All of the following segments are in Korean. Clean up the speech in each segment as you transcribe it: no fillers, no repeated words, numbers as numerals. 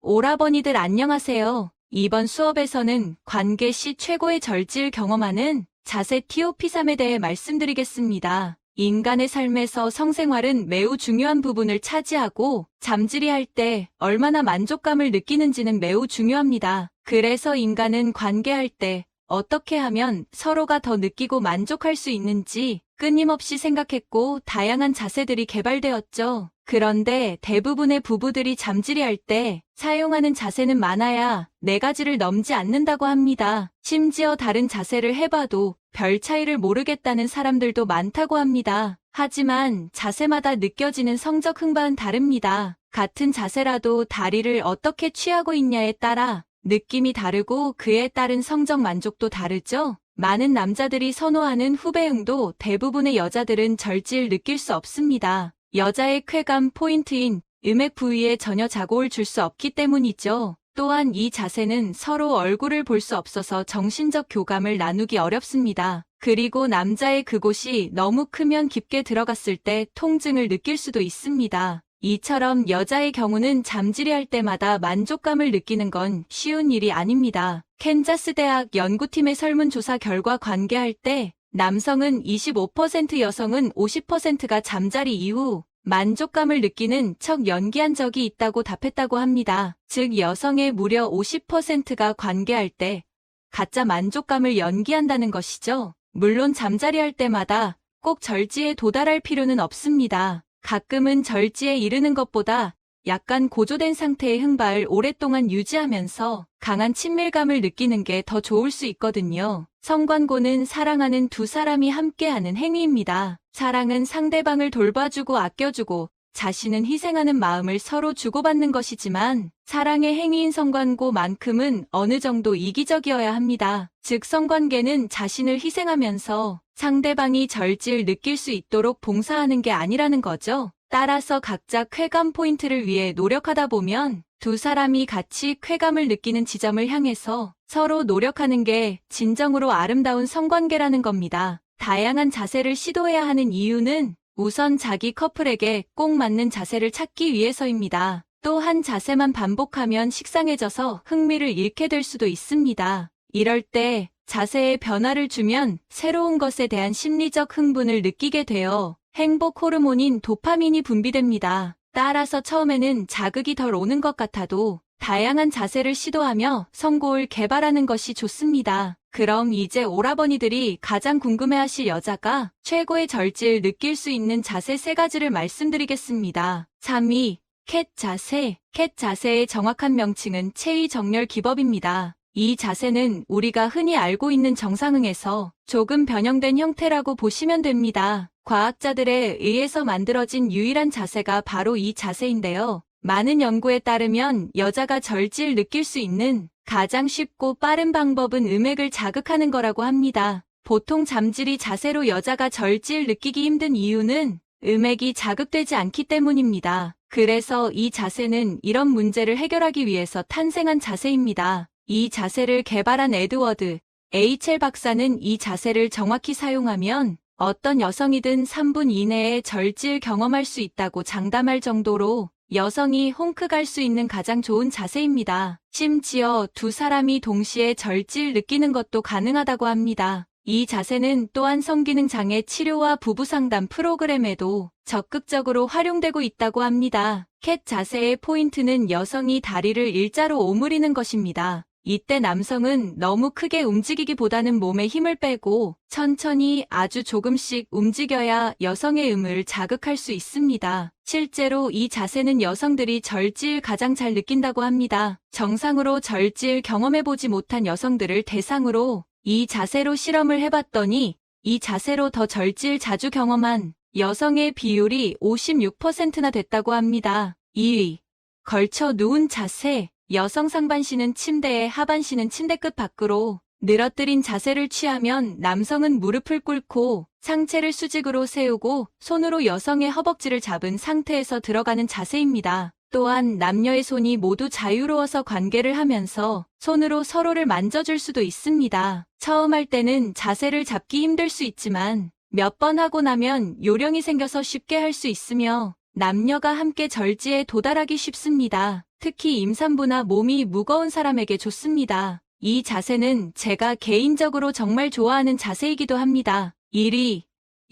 오라버니들 안녕하세요. 이번 수업에서는 관계 시 최고의 절제를 경험하는 자세 TOP3에 대해 말씀드리겠습니다. 인간의 삶에서 성생활은 매우 중요한 부분을 차지하고 잠질이 할 때 얼마나 만족감을 느끼는지는 매우 중요합니다. 그래서 인간은 관계할 때 어떻게 하면 서로가 더 느끼고 만족할 수 있는지 끊임없이 생각했고 다양한 자세들이 개발되었죠. 그런데 대부분의 부부들이 잠질이 할 때 사용하는 자세는 많아야 4가지를 넘지 않는다고 합니다. 심지어 다른 자세를 해봐도 별 차이를 모르겠다는 사람들도 많다고 합니다. 하지만 자세마다 느껴지는 성적 흥반은 다릅니다. 같은 자세라도 다리를 어떻게 취하고 있냐에 따라 느낌이 다르고 그에 따른 성적 만족도 다르죠. 많은 남자들이 선호하는 후배응도 대부분의 여자들은 절제를 느낄 수 없습니다. 여자의 쾌감 포인트인 음액 부위에 전혀 자극을 줄 수 없기 때문이죠. 또한 이 자세는 서로 얼굴을 볼 수 없어서 정신적 교감을 나누기 어렵습니다. 그리고 남자의 그곳이 너무 크면 깊게 들어갔을 때 통증을 느낄 수도 있습니다. 이처럼 여자의 경우는 잠질이 할 때마다 만족감을 느끼는 건 쉬운 일이 아닙니다. 캔자스 대학 연구팀의 설문조사 결과 관계할 때 남성은 25%, 여성은 50%가 잠자리 이후 만족감을 느끼는 척 연기한 적이 있다고 답했다고 합니다. 즉 여성의 무려 50%가 관계할 때 가짜 만족감을 연기한다는 것이죠. 물론 잠자리 할 때마다 꼭 절지에 도달할 필요는 없습니다. 가끔은 절지에 이르는 것보다 약간 고조된 상태의 흥발을 오랫동안 유지하면서 강한 친밀감을 느끼는 게 더 좋을 수 있거든요. 성관고는 사랑하는 두 사람이 함께하는 행위입니다. 사랑은 상대방을 돌봐주고 아껴주고 자신은 희생하는 마음을 서로 주고받는 것이지만 사랑의 행위인 성관고만큼은 어느 정도 이기적이어야 합니다. 즉 성관계는 자신을 희생하면서 상대방이 절제를 느낄 수 있도록 봉사하는 게 아니라는 거죠. 따라서 각자 쾌감 포인트를 위해 노력하다 보면 두 사람이 같이 쾌감을 느끼는 지점을 향해서 서로 노력하는 게 진정으로 아름다운 성관계라는 겁니다. 다양한 자세를 시도해야 하는 이유는 우선 자기 커플에게 꼭 맞는 자세를 찾기 위해서입니다. 또 한 자세만 반복하면 식상해져서 흥미를 잃게 될 수도 있습니다. 이럴 때 자세에 변화를 주면 새로운 것에 대한 심리적 흥분을 느끼게 되어 행복 호르몬인 도파민이 분비됩니다. 따라서 처음에는 자극이 덜 오는 것 같아도 다양한 자세를 시도하며 성고를 개발하는 것이 좋습니다. 그럼 이제 오라버니들이 가장 궁금해하실 여자가 최고의 절제를 느낄 수 있는 자세 3가지를 말씀드리겠습니다. 3위, 캣 자세. 캣 자세의 정확한 명칭은 체위 정렬 기법입니다. 이 자세는 우리가 흔히 알고 있는 정상응에서 조금 변형된 형태라고 보시면 됩니다. 과학자들에 의해서 만들어진 유일한 자세가 바로 이 자세인데요. 많은 연구에 따르면 여자가 절제를 느낄 수 있는 가장 쉽고 빠른 방법은 음액을 자극하는 거라고 합니다. 보통 잠질이 자세로 여자가 절제를 느끼기 힘든 이유는 음액이 자극되지 않기 때문입니다. 그래서 이 자세는 이런 문제를 해결하기 위해서 탄생한 자세입니다. 이 자세를 개발한 에드워드 H.L. 박사는 이 자세를 정확히 사용하면 어떤 여성이든 3분 이내에 절제를 경험할 수 있다고 장담할 정도로 여성이 홍크 갈 수 있는 가장 좋은 자세입니다. 심지어 두 사람이 동시에 절제를 느끼는 것도 가능하다고 합니다. 이 자세는 또한 성기능 장애 치료와 부부상담 프로그램에도 적극적으로 활용되고 있다고 합니다. 캣 자세의 포인트는 여성이 다리를 일자로 오므리는 것입니다. 이때 남성은 너무 크게 움직이기보다는 몸에 힘을 빼고 천천히 아주 조금씩 움직여야 여성의 음을 자극할 수 있습니다. 실제로 이 자세는 여성들이 절제를 가장 잘 느낀다고 합니다. 정상으로 절제를 경험해보지 못한 여성들을 대상으로 이 자세로 실험을 해봤더니 이 자세로 더 절제를 자주 경험한 여성의 비율이 56%나 됐다고 합니다. 2위, 걸쳐 누운 자세. 여성 상반신은 침대에 하반신은 침대 끝 밖으로 늘어뜨린 자세를 취하면 남성은 무릎을 꿇고 상체를 수직으로 세우고 손으로 여성의 허벅지를 잡은 상태에서 들어가는 자세입니다. 또한 남녀의 손이 모두 자유로워서 관계를 하면서 손으로 서로를 만져줄 수도 있습니다. 처음 할 때는 자세를 잡기 힘들 수 있지만 몇 번 하고 나면 요령이 생겨서 쉽게 할 수 있으며 남녀가 함께 절제에 도달하기 쉽습니다. 특히 임산부나 몸이 무거운 사람에게 좋습니다. 이 자세는 제가 개인적으로 정말 좋아하는 자세이기도 합니다. 1위.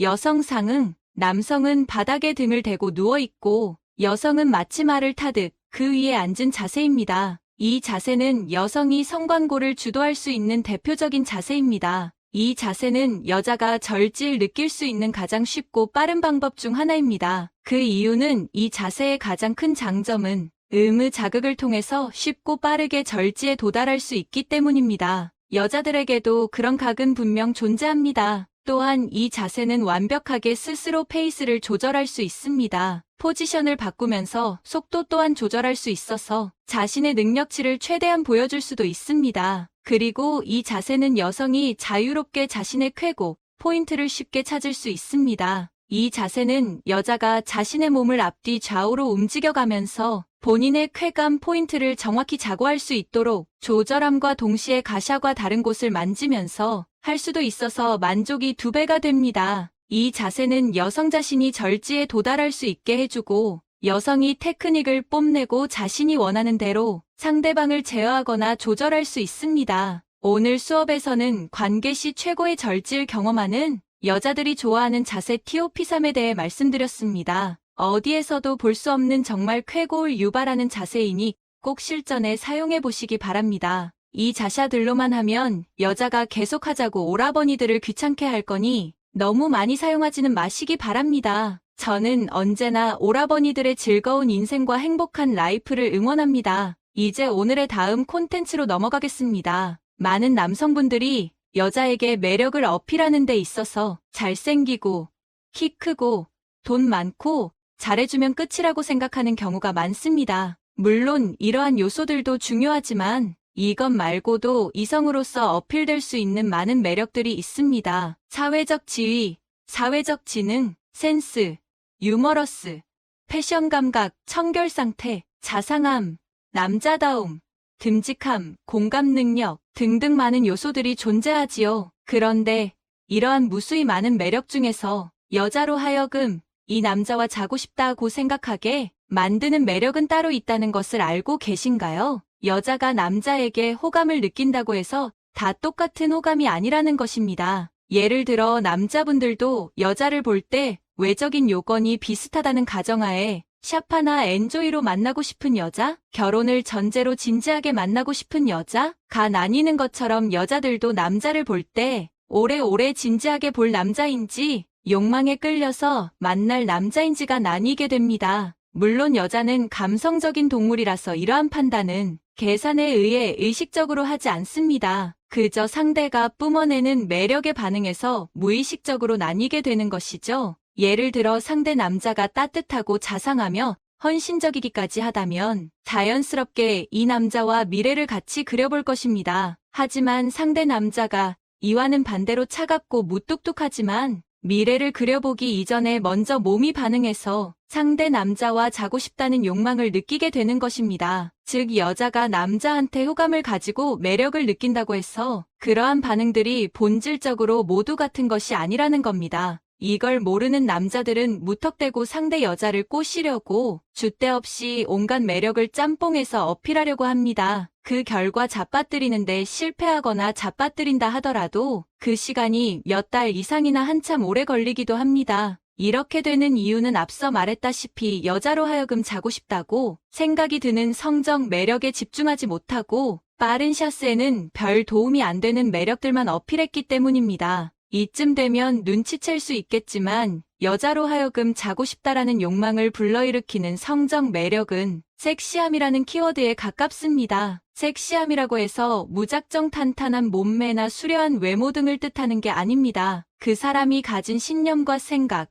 여성 상응. 남성은 바닥에 등을 대고 누워있고 여성은 마치 말을 타듯 그 위에 앉은 자세입니다. 이 자세는 여성이 성관골을 주도할 수 있는 대표적인 자세입니다. 이 자세는 여자가 절제를 느낄 수 있는 가장 쉽고 빠른 방법 중 하나입니다. 그 이유는 이 자세의 가장 큰 장점은 의무 자극을 통해서 쉽고 빠르게 절제에 도달할 수 있기 때문입니다. 여자들에게도 그런 각은 분명 존재합니다. 또한 이 자세는 완벽하게 스스로 페이스를 조절할 수 있습니다. 포지션을 바꾸면서 속도 또한 조절할 수 있어서 자신의 능력치를 최대한 보여줄 수도 있습니다. 그리고 이 자세는 여성이 자유롭게 자신의 쾌고, 포인트를 쉽게 찾을 수 있습니다. 이 자세는 여자가 자신의 몸을 앞뒤 좌우로 움직여가면서 본인의 쾌감 포인트를 정확히 자고할 수 있도록 조절함과 동시에 가샤과 다른 곳을 만지면서 할 수도 있어서 만족이 2배가 됩니다. 이 자세는 여성 자신이 절제에 도달할 수 있게 해주고 여성이 테크닉을 뽐내고 자신이 원하는 대로 상대방을 제어하거나 조절할 수 있습니다. 오늘 수업에서는 관계 시 최고의 절제를 경험하는 여자들이 좋아하는 자세 TOP3에 대해 말씀드렸습니다. 어디에서도 볼 수 없는 정말 쾌고를 유발하는 자세이니 꼭 실전에 사용해 보시기 바랍니다. 이 자샤들로만 하면 여자가 계속하자고 오라버니들을 귀찮게 할 거니 너무 많이 사용하지는 마시기 바랍니다. 저는 언제나 오라버니들의 즐거운 인생과 행복한 라이프를 응원합니다. 이제 오늘의 다음 콘텐츠로 넘어가겠습니다. 많은 남성분들이 여자에게 매력을 어필하는 데 있어서 잘생기고, 키 크고, 돈 많고, 잘해주면 끝이라고 생각하는 경우가 많습니다. 물론 이러한 요소들도 중요하지만 이것 말고도 이성으로서 어필될 수 있는 많은 매력들이 있습니다. 사회적 지위, 사회적 지능, 센스, 유머러스, 패션 감각, 청결 상태, 자상함, 남자다움, 듬직함, 공감 능력 등등 많은 요소들이 존재하지요. 그런데 이러한 무수히 많은 매력 중에서 여자로 하여금 이 남자와 자고 싶다고 생각하게 만드는 매력은 따로 있다는 것을 알고 계신가요? 여자가 남자에게 호감을 느낀다고 해서 다 똑같은 호감이 아니라는 것입니다. 예를 들어 남자분들도 여자를 볼 때 외적인 요건이 비슷하다는 가정하에 샤파나 엔조이로 만나고 싶은 여자, 결혼을 전제로 진지하게 만나고 싶은 여자가 나뉘는 것처럼 여자들도 남자를 볼 때 오래오래 진지하게 볼 남자인지 욕망에 끌려서 만날 남자인지가 나뉘게 됩니다. 물론 여자는 감성적인 동물이라서 이러한 판단은 계산에 의해 의식적으로 하지 않습니다. 그저 상대가 뿜어내는 매력에 반응해서 무의식적으로 나뉘게 되는 것이죠. 예를 들어 상대 남자가 따뜻하고 자상하며 헌신적이기까지 하다면 자연스럽게 이 남자와 미래를 같이 그려볼 것입니다. 하지만 상대 남자가 이와는 반대로 차갑고 무뚝뚝하지만 미래를 그려보기 이전에 먼저 몸이 반응해서 상대 남자와 자고 싶다는 욕망을 느끼게 되는 것입니다. 즉 여자가 남자한테 호감을 가지고 매력을 느낀다고 해서 그러한 반응들이 본질적으로 모두 같은 것이 아니라는 겁니다. 이걸 모르는 남자들은 무턱대고 상대 여자를 꼬시려고 줏대 없이 온갖 매력을 짬뽕해서 어필하려고 합니다. 그 결과 잡아뜨리는데 실패하거나 잡아뜨린다 하더라도 그 시간이 몇 달 이상이나 한참 오래 걸리기도 합니다. 이렇게 되는 이유는 앞서 말했다시피 여자로 하여금 자고 싶다고 생각이 드는 성적 매력에 집중하지 못하고 빠른 샷에는 별 도움이 안 되는 매력들만 어필했기 때문입니다. 이쯤 되면 눈치챌 수 있겠지만 여자로 하여금 자고 싶다라는 욕망을 불러일으키는 성적 매력은 섹시함이라는 키워드에 가깝습니다. 섹시함이라고 해서 무작정 탄탄한 몸매나 수려한 외모 등을 뜻하는 게 아닙니다. 그 사람이 가진 신념과 생각,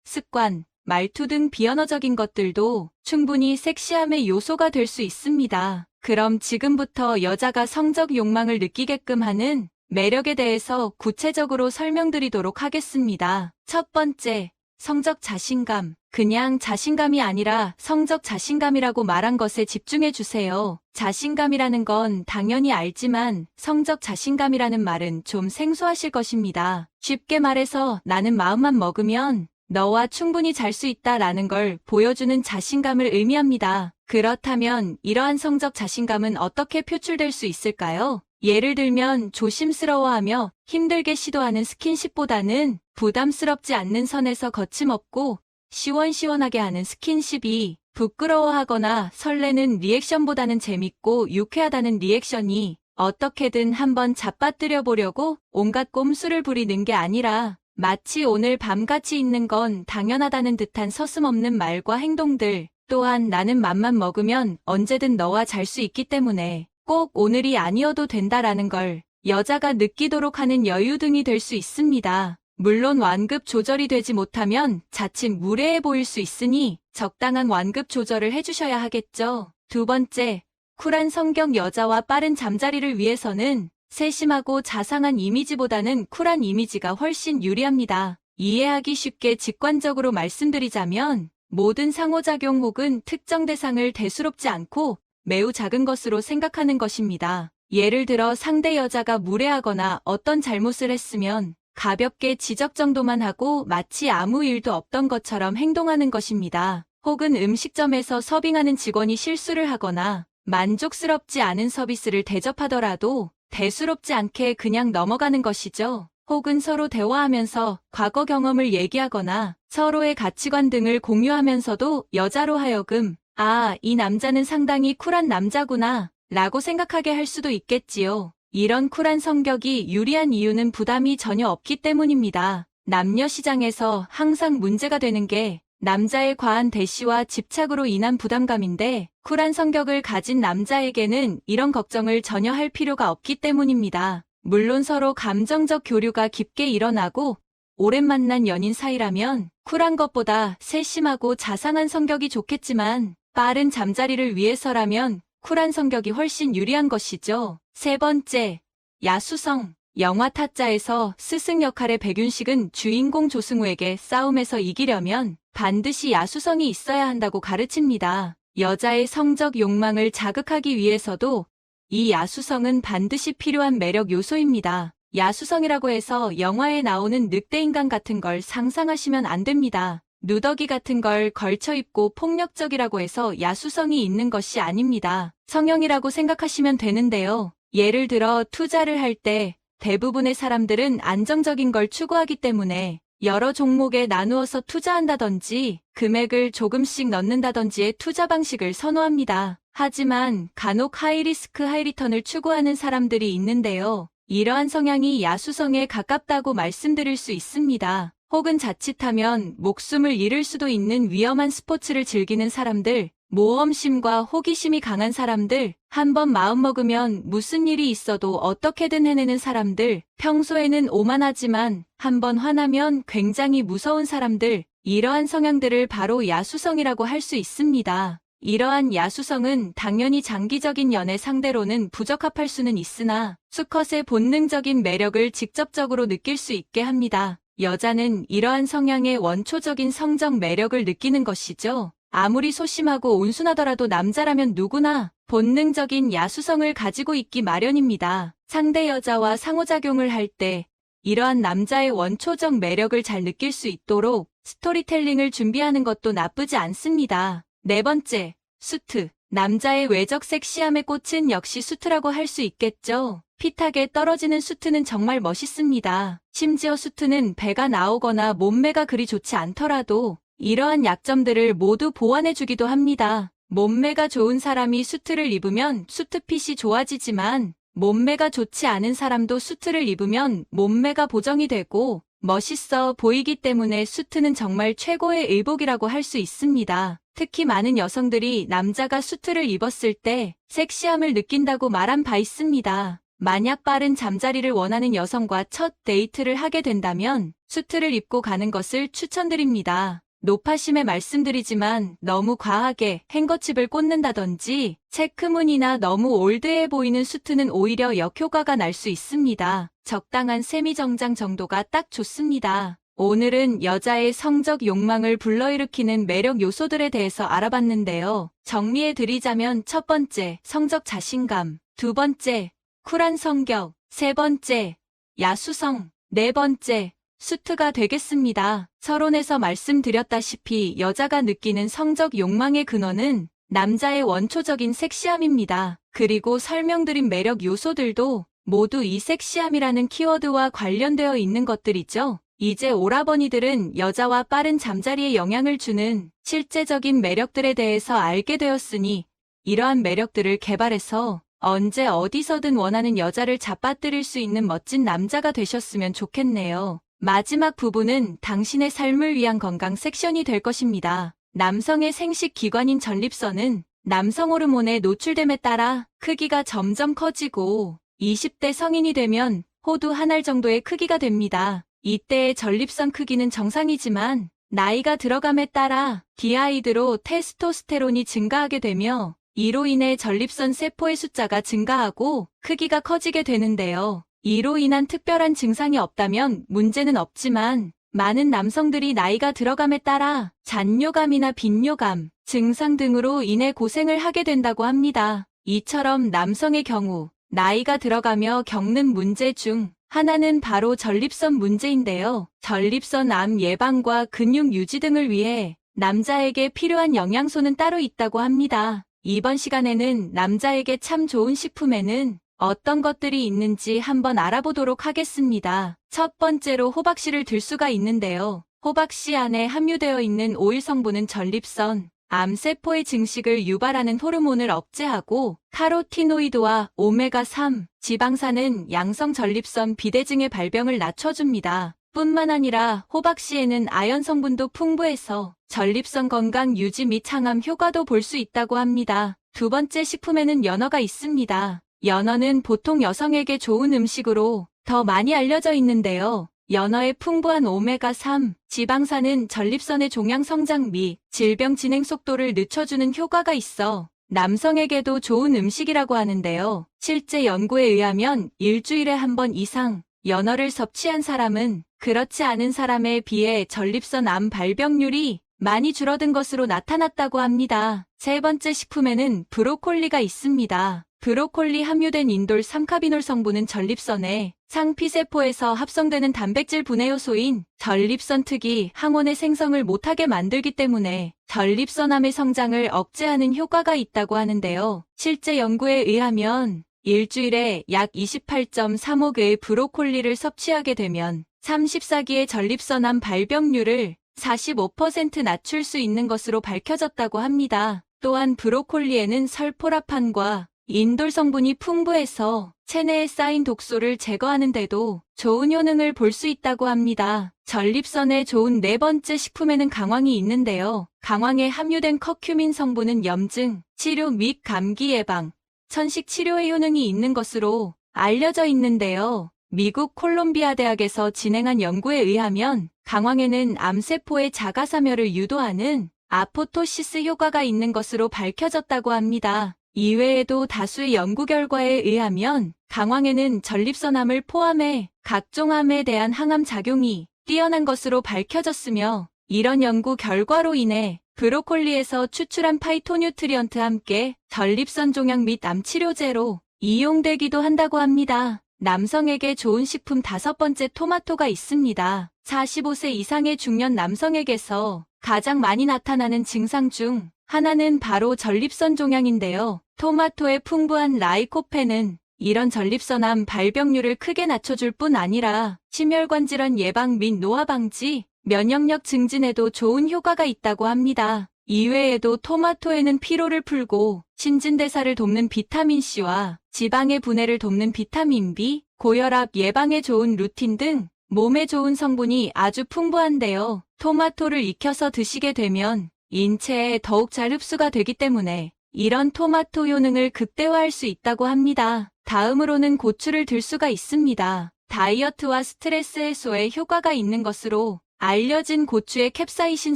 습관, 말투 등 비언어적인 것들도 충분히 섹시함의 요소가 될 수 있습니다. 그럼 지금부터 여자가 성적 욕망을 느끼게끔 하는 매력에 대해서 구체적으로 설명드리도록 하겠습니다. 첫 번째, 성적 자신감. 그냥 자신감이 아니라 성적 자신감이라고 말한 것에 집중해 주세요. 자신감이라는 건 당연히 알지만 성적 자신감이라는 말은 좀 생소하실 것입니다. 쉽게 말해서 나는 마음만 먹으면 너와 충분히 잘 수 있다라는 걸 보여주는 자신감을 의미합니다. 그렇다면 이러한 성적 자신감은 어떻게 표출될 수 있을까요? 예를 들면 조심스러워하며 힘들게 시도하는 스킨십보다는 부담스럽지 않는 선에서 거침없고 시원시원하게 하는 스킨십이, 부끄러워하거나 설레는 리액션보다는 재밌고 유쾌하다는 리액션이, 어떻게든 한번 잡아뜨려 보려고 온갖 꼼수를 부리는 게 아니라 마치 오늘 밤같이 있는 건 당연하다는 듯한 서슴없는 말과 행동들, 또한 나는 맘만 먹으면 언제든 너와 잘 수 있기 때문에 꼭 오늘이 아니어도 된다라는 걸 여자가 느끼도록 하는 여유 등이 될 수 있습니다. 물론 완급 조절이 되지 못하면 자칫 무례해 보일 수 있으니 적당한 완급 조절을 해주셔야 하겠죠. 두 번째, 쿨한 성격 여자와 빠른 잠자리를 위해서는 세심하고 자상한 이미지보다는 쿨한 이미지가 훨씬 유리합니다. 이해하기 쉽게 직관적으로 말씀드리자면 모든 상호작용 혹은 특정 대상을 대수롭지 않고 매우 작은 것으로 생각하는 것입니다. 예를 들어 상대 여자가 무례하거나 어떤 잘못을 했으면 가볍게 지적 정도만 하고 마치 아무 일도 없던 것처럼 행동하는 것입니다. 혹은 음식점에서 서빙하는 직원이 실수를 하거나 만족스럽지 않은 서비스를 대접하더라도 대수롭지 않게 그냥 넘어가는 것이죠. 혹은 서로 대화하면서 과거 경험을 얘기하거나 서로의 가치관 등을 공유하면서도 여자로 하여금 아, 이 남자는 상당히 쿨한 남자구나 라고 생각하게 할 수도 있겠지요. 이런 쿨한 성격이 유리한 이유는 부담이 전혀 없기 때문입니다. 남녀 시장에서 항상 문제가 되는 게 남자의 과한 대시와 집착으로 인한 부담감인데 쿨한 성격을 가진 남자에게는 이런 걱정을 전혀 할 필요가 없기 때문입니다. 물론 서로 감정적 교류가 깊게 일어나고 오랜 만난 연인 사이라면 쿨한 것보다 세심하고 자상한 성격이 좋겠지만 빠른 잠자리를 위해서라면 쿨한 성격이 훨씬 유리한 것이죠. 세 번째, 야수성. 영화 타짜에서 스승 역할의 백윤식은 주인공 조승우에게 싸움에서 이기려면 반드시 야수성이 있어야 한다고 가르칩니다. 여자의 성적 욕망을 자극하기 위해서도 이 야수성은 반드시 필요한 매력 요소입니다. 야수성이라고 해서 영화에 나오는 늑대인간 같은 걸 상상하시면 안 됩니다. 누더기 같은 걸 걸쳐 입고 폭력적이라고 해서 야수성이 있는 것이 아닙니다. 성형이라고 생각하시면 되는데요. 예를 들어 투자를 할 때 대부분의 사람들은 안정적인 걸 추구하기 때문에 여러 종목에 나누어서 투자한다든지 금액을 조금씩 넣는다든지의 투자 방식을 선호합니다. 하지만 간혹 하이리스크 하이리턴을 추구하는 사람들이 있는데요. 이러한 성향이 야수성에 가깝다고 말씀드릴 수 있습니다. 혹은 자칫하면 목숨을 잃을 수도 있는 위험한 스포츠를 즐기는 사람들, 모험심과 호기심이 강한 사람들, 한번 마음먹으면 무슨 일이 있어도 어떻게든 해내는 사람들, 평소에는 오만하지만 한번 화나면 굉장히 무서운 사람들, 이러한 성향들을 바로 야수성이라고 할 수 있습니다. 이러한 야수성은 당연히 장기적인 연애 상대로는 부적합할 수는 있으나 수컷의 본능적인 매력을 직접적으로 느낄 수 있게 합니다. 여자는 이러한 성향의 원초적인 성적 매력을 느끼는 것이죠. 아무리 소심하고 온순하더라도 남자라면 누구나 본능적인 야수성을 가지고 있기 마련입니다. 상대 여자와 상호작용을 할 때 이러한 남자의 원초적 매력을 잘 느낄 수 있도록 스토리텔링을 준비하는 것도 나쁘지 않습니다. 네 번째, 수트. 남자의 외적 섹시함의 꽃은 역시 수트라고 할 수 있겠죠. 핏하게 떨어지는 수트는 정말 멋있습니다. 심지어 수트는 배가 나오거나 몸매가 그리 좋지 않더라도 이러한 약점들을 모두 보완해주기도 합니다. 몸매가 좋은 사람이 수트를 입으면 수트핏이 좋아지지만 몸매가 좋지 않은 사람도 수트를 입으면 몸매가 보정이 되고 멋있어 보이기 때문에 수트는 정말 최고의 의복이라고 할 수 있습니다. 특히 많은 여성들이 남자가 수트를 입었을 때 섹시함을 느낀다고 말한 바 있습니다. 만약 빠른 잠자리를 원하는 여성과 첫 데이트를 하게 된다면 수트를 입고 가는 것을 추천드립니다. 노파심에 말씀드리지만 너무 과하게 행거칩을 꽂는다든지 체크무늬나 너무 올드해 보이는 수트는 오히려 역효과가 날 수 있습니다. 적당한 세미정장 정도가 딱 좋습니다. 오늘은 여자의 성적 욕망을 불러일으키는 매력 요소들에 대해서 알아봤는데요. 정리해드리자면 첫 번째, 성적 자신감. 두 번째, 쿨한 성격. 세 번째, 야수성. 네 번째, 수트가 되겠습니다. 서론에서 말씀드렸다시피 여자가 느끼는 성적 욕망의 근원은 남자의 원초적인 섹시함입니다. 그리고 설명드린 매력 요소들도 모두 이 섹시함이라는 키워드와 관련되어 있는 것들이죠. 이제 오라버니들은 여자와 빠른 잠자리에 영향을 주는 실제적인 매력들에 대해서 알게 되었으니 이러한 매력들을 개발해서 언제 어디서든 원하는 여자를 잡아뜨릴 수 있는 멋진 남자가 되셨으면 좋겠네요. 마지막 부분은 당신의 삶을 위한 건강 섹션이 될 것입니다. 남성의 생식 기관인 전립선은 남성 호르몬에 노출됨에 따라 크기가 점점 커지고 20대 성인이 되면 호두 한 알 정도의 크기가 됩니다. 이때의 전립선 크기는 정상이지만 나이가 들어감에 따라 디하이드로 테스토스테론이 증가하게 되며 이로 인해 전립선 세포의 숫자가 증가하고 크기가 커지게 되는데요. 이로 인한 특별한 증상이 없다면 문제는 없지만 많은 남성들이 나이가 들어감에 따라 잔뇨감이나 빈뇨감 증상 등으로 인해 고생을 하게 된다고 합니다. 이처럼 남성의 경우 나이가 들어가며 겪는 문제 중 하나는 바로 전립선 문제인데요. 전립선 암 예방과 근육 유지 등을 위해 남자에게 필요한 영양소는 따로 있다고 합니다. 이번 시간에는 남자에게 참 좋은 식품에는 어떤 것들이 있는지 한번 알아보도록 하겠습니다. 첫 번째로 호박씨를 들 수가 있는데요. 호박씨 안에 함유되어 있는 오일 성분은 전립선, 암세포의 증식을 유발하는 호르몬을 억제하고 카로티노이드와 오메가3, 지방산은 양성 전립선 비대증의 발병을 낮춰줍니다. 뿐만 아니라 호박씨에는 아연 성분도 풍부해서 전립선 건강 유지 및 항암 효과도 볼 수 있다고 합니다. 두 번째 식품에는 연어가 있습니다. 연어는 보통 여성에게 좋은 음식으로 더 많이 알려져 있는데요. 연어의 풍부한 오메가3, 지방산은 전립선의 종양 성장 및 질병 진행 속도를 늦춰주는 효과가 있어 남성에게도 좋은 음식이라고 하는데요. 실제 연구에 의하면 일주일에 한 번 이상 연어를 섭취한 사람은 그렇지 않은 사람에 비해 전립선 암 발병률이 많이 줄어든 것으로 나타났다고 합니다. 세 번째 식품에는 브로콜리가 있습니다. 브로콜리 함유된 인돌 3카비놀 성분은 전립선의 상피세포에서 합성되는 단백질 분해 요소인 전립선 특이 항원의 생성을 못하게 만들기 때문에 전립선암의 성장을 억제하는 효과가 있다고 하는데요. 실제 연구에 의하면 일주일에 약 28.35g의 브로콜리를 섭취하게 되면 34기의 전립선암 발병률을 45% 낮출 수 있는 것으로 밝혀졌다고 합니다. 또한 브로콜리에는 설포라판과 인돌 성분이 풍부해서 체내에 쌓인 독소를 제거하는 데도 좋은 효능을 볼 수 있다고 합니다. 전립선에 좋은 네 번째 식품에는 강황이 있는데요. 강황에 함유된 커큐민 성분은 염증, 치료 및 감기 예방, 천식 치료에 효능이 있는 것으로 알려져 있는데요. 미국 콜롬비아 대학에서 진행한 연구에 의하면 강황에는 암세포의 자가사멸을 유도하는 아포토시스 효과가 있는 것으로 밝혀졌다고 합니다. 이외에도 다수의 연구 결과에 의하면 강황에는 전립선암을 포함해 각종 암에 대한 항암 작용이 뛰어난 것으로 밝혀졌으며 이런 연구 결과로 인해 브로콜리에서 추출한 파이토뉴트리언트와 함께 전립선 종양 및 암 치료제로 이용되기도 한다고 합니다. 남성에게 좋은 식품 다섯 번째 토마토가 있습니다. 45세 이상의 중년 남성에게서 가장 많이 나타나는 증상 중 하나는 바로 전립선 종양인데요. 토마토의 풍부한 라이코펜은 이런 전립선암 발병률을 크게 낮춰줄 뿐 아니라 심혈관 질환 예방 및 노화 방지, 면역력 증진에도 좋은 효과가 있다고 합니다. 이외에도 토마토에는 피로를 풀고 신진대사를 돕는 비타민C와 지방의 분해를 돕는 비타민 B, 고혈압 예방에 좋은 루틴 등 몸에 좋은 성분이 아주 풍부한데요. 토마토를 익혀서 드시게 되면 인체에 더욱 잘 흡수가 되기 때문에 이런 토마토 효능을 극대화할 수 있다고 합니다. 다음으로는 고추를 들 수가 있습니다. 다이어트와 스트레스 해소에 효과가 있는 것으로 알려진 고추의 캡사이신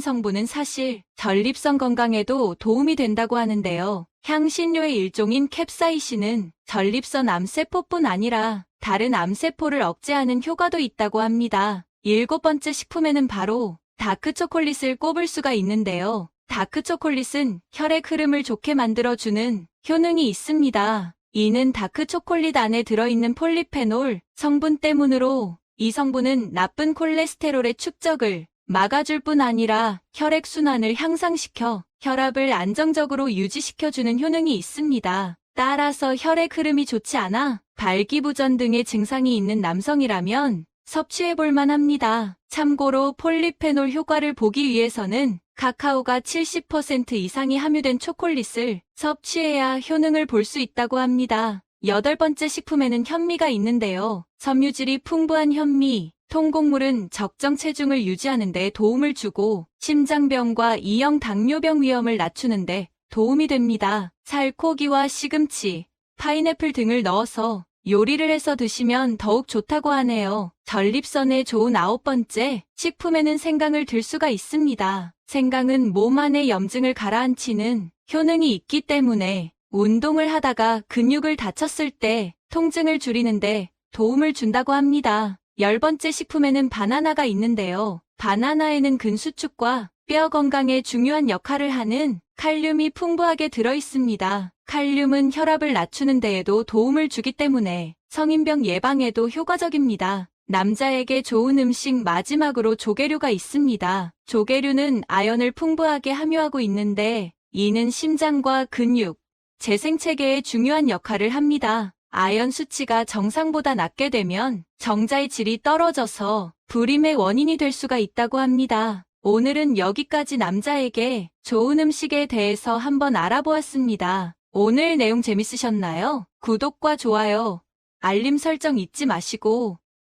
성분은 사실 전립선 건강에도 도움이 된다고 하는데요. 향신료의 일종인 캡사이신은 전립선 암세포뿐 아니라 다른 암세포를 억제하는 효과도 있다고 합니다. 일곱 번째 식품에는 바로 다크초콜릿을 꼽을 수가 있는데요. 다크초콜릿은 혈액 흐름을 좋게 만들어주는 효능이 있습니다. 이는 다크초콜릿 안에 들어있는 폴리페놀 성분 때문으로 이 성분은 나쁜 콜레스테롤의 축적을 막아줄 뿐 아니라 혈액순환을 향상시켜 혈압을 안정적으로 유지시켜주는 효능이 있습니다. 따라서 혈액 흐름이 좋지 않아 발기부전 등의 증상이 있는 남성이라면 섭취해볼 만합니다. 참고로 폴리페놀 효과를 보기 위해서는 카카오가 70% 이상이 함유된 초콜릿을 섭취해야 효능을 볼 수 있다고 합니다. 8번째 식품에는 현미가 있는데요. 섬유질이 풍부한 현미, 통곡물은 적정 체중을 유지하는 데 도움을 주고 심장병과 이형 당뇨병 위험을 낮추는 데 도움이 됩니다. 살코기와 시금치, 파인애플 등을 넣어서 요리를 해서 드시면 더욱 좋다고 하네요. 전립선에 좋은 9번째 식품에는 생강을 들 수가 있습니다. 생강은 몸 안의 염증을 가라앉히는 효능이 있기 때문에 운동을 하다가 근육을 다쳤을 때 통증을 줄이는데 도움을 준다고 합니다. 10번째 식품에는 바나나가 있는데요. 바나나에는 근수축과 뼈 건강에 중요한 역할을 하는 칼륨이 풍부하게 들어있습니다. 칼륨은 혈압을 낮추는 데에도 도움을 주기 때문에 성인병 예방에도 효과적입니다. 남자에게 좋은 음식 마지막으로 조개류가 있습니다. 조개류는 아연을 풍부하게 함유하고 있는데 이는 심장과 근육, 재생체계에 중요한 역할을 합니다. 아연 수치가 정상보다 낮게 되면 정자의 질이 떨어져서 불임의 원인이 될 수가 있다고 합니다. 오늘은 여기까지 남자에게 좋은 음식에 대해서 한번 알아보았습니다. 오늘 내용 재밌으셨나요? 구독과 좋아요, 알림 설정 잊지 마시고